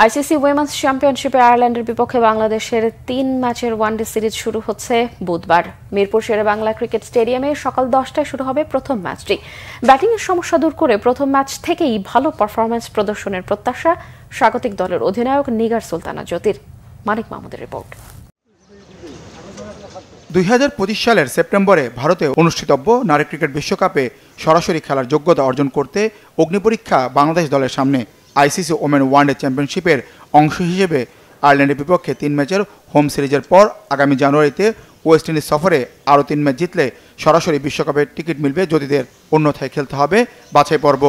ICC women's চ্যাম্পিয়নশিপে আয়ারল্যান্ডের বিপক্ষে বাংলাদেশের 3 ম্যাচের ওয়ানডে সিরিজ শুরু হচ্ছে বুধবার। মিরপুর শেরে বাংলা ক্রিকেট স্টেডিয়ামে সকাল 10টায় শুরু হবে প্রথম ম্যাচটি। ব্যাটিংয়ের সমস্যা দূর করে প্রথম ম্যাচ থেকেই ভালো পারফরম্যান্স প্রদর্শনের প্রত্যাশা স্বাগতিক দলের অধিনায়ক নিগার সুলতানা জ্যোতির। মানিক মাহমুদের রিপোর্ট। 2025 সালের সেপ্টেম্বরে ভারতে অনুষ্ঠিতব্য নারী ক্রিকেট বিশ্বকাপে সরাসরি খেলার যোগ্যতা অর্জন করতে অগ্নিপরীক্ষা বাংলাদেশ দলের সামনে। আইসিসি ওমেন ওয়ানডে চ্যাম্পিয়নশিপের অংশ হিসেবে আয়ারল্যান্ডের বিপক্ষে 3 ম্যাচের হোম সিরিজের পর আগামী জানুয়ারিতে ওয়েস্ট ইন্ডিজ সফরে আরও 3 ম্যাচ জিতলে সরাসরি বিশ্বকাপের টিকিট মিলবে জ্যোতিদের। অন্যথায় খেলতে হবে বাছাই পর্ব।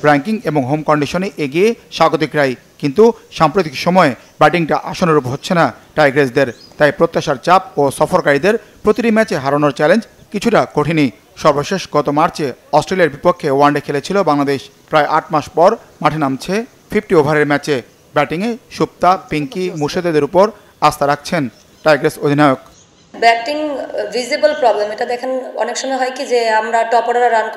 র্যাঙ্কিং এবং হোম কন্ডিশনে এগিয়ে স্বাগতিকরাই, কিন্তু সাম্প্রতিক সময়ে ব্যাটিংটা আশানুরূপ হচ্ছে না টাইগ্রেসদের। তাই প্রত্যাশার চাপ ও সফরকারীদের প্রতিটি ম্যাচে হারানোর চ্যালেঞ্জ কিছুটা কঠিনই। সর্বশেষ গত মার্চে অস্ট্রেলিয়ার বিপক্ষে ওয়ানডে খেলেছিল বাংলাদেশ। প্রায় 8 মাস পর মাঠে নামছে 50 ওভারের ম্যাচে। ব্যাটিংয়ে সুপ্তা, পিঙ্কি, মুর্শেদের উপর আস্থা রাখছেন টাইগ্রেস অধিনায়ক। ব্যাটিং ভিজিবল প্রবলেম, এটা দেখেন অনেক সময় হয় কি যে আমরা টপ অর্ডারে রান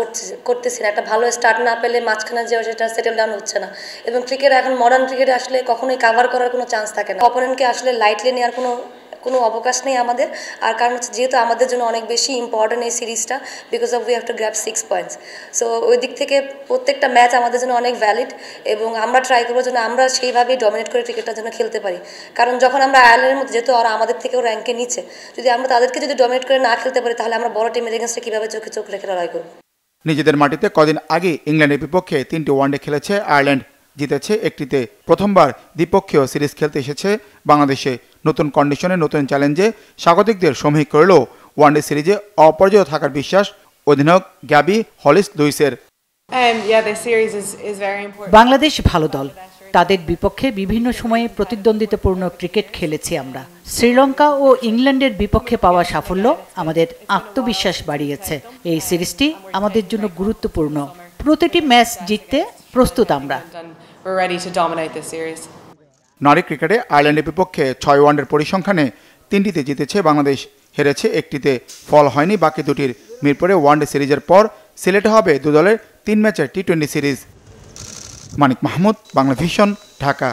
করতেছি না, একটা ভালো স্টার্ট না পেলে মাঝখানে যে সেটা সেটেল ডাউন হচ্ছে না। এবং ক্রিকেট এখন মডার্ন ক্রিকেটে আসলে কখনোই কাভার করার কোনো চান্স থাকে না, অপোনেন্টকে আসলে লাইটলি নেওয়ার কোনো অবকাশ নেই আমাদের। আর কারণ হচ্ছে যেহেতু আমাদের জন্য অনেক বেশি ইম্পর্টেন্ট এই সিরিজটা, because of we have to grab 6 points. So ওই দিক থেকে প্রত্যেকটা ম্যাচ আমাদের জন্য অনেক ভ্যালিড এবং আমরা ট্রাই করবো যেন আমরা সেইভাবেই ডমিনেট করে ক্রিকেটটার জন্য খেলতে পারি। কারণ যখন আমরা আয়ারল্যান্ডের মধ্যে, যেহেতু ওরা আমাদের থেকেও র্যাঙ্কে নিচে, যদি আমরা তাদেরকে যদি ডমিনেট করে না খেলতে পারি তাহলে আমরা বড় টিমের এগেন্সটে কীভাবে চোখে চোখ রেখে লড়াই করবো। নিজেদের মাটিতে কদিন আগে ইংল্যান্ডের বিপক্ষে 3টি ওয়ানডে খেলেছে আয়ারল্যান্ড, জিতেছে একটিতে। প্রথমবার দ্বিপক্ষীয় সিরিজ খেলতে এসেছে বাংলাদেশে। নতুন কন্ডিশনে নতুন চ্যালেঞ্জে স্বাগতিকদের সমীহ করলেও ওয়ানডে সিরিজে অপরাজিত থাকার বিশ্বাস অধিনায়ক গ্যাবি হলিস লুইসের। বাংলাদেশ ভালো দল, তাদের বিপক্ষে বিভিন্ন সময়ে প্রতিদ্বন্দ্বিতাপূর্ণ ক্রিকেট খেলেছি আমরা। শ্রীলঙ্কা ও ইংল্যান্ডের বিপক্ষে পাওয়া সাফল্য আমাদের আত্মবিশ্বাস বাড়িয়েছে। এই সিরিজটি আমাদের জন্য গুরুত্বপূর্ণ। প্রতিটি ম্যাচ জিততে প্রস্তুত আমরা। নারী ক্রিকেটে আয়ারল্যান্ডের বিপক্ষে 6 ওয়ানডের পরিসংখ্যানে 3টিতে জিতেছে বাংলাদেশ, হেরেছে একটিতে। ফল হয়নি বাকি দুটির। মিরপুরে ওয়ানডে সিরিজের পর সিলেটে হবে 2 দলের 3 ম্যাচের টি-20 সিরিজ। মানিক মাহমুদ, বাংলা ভিশন, ঢাকা।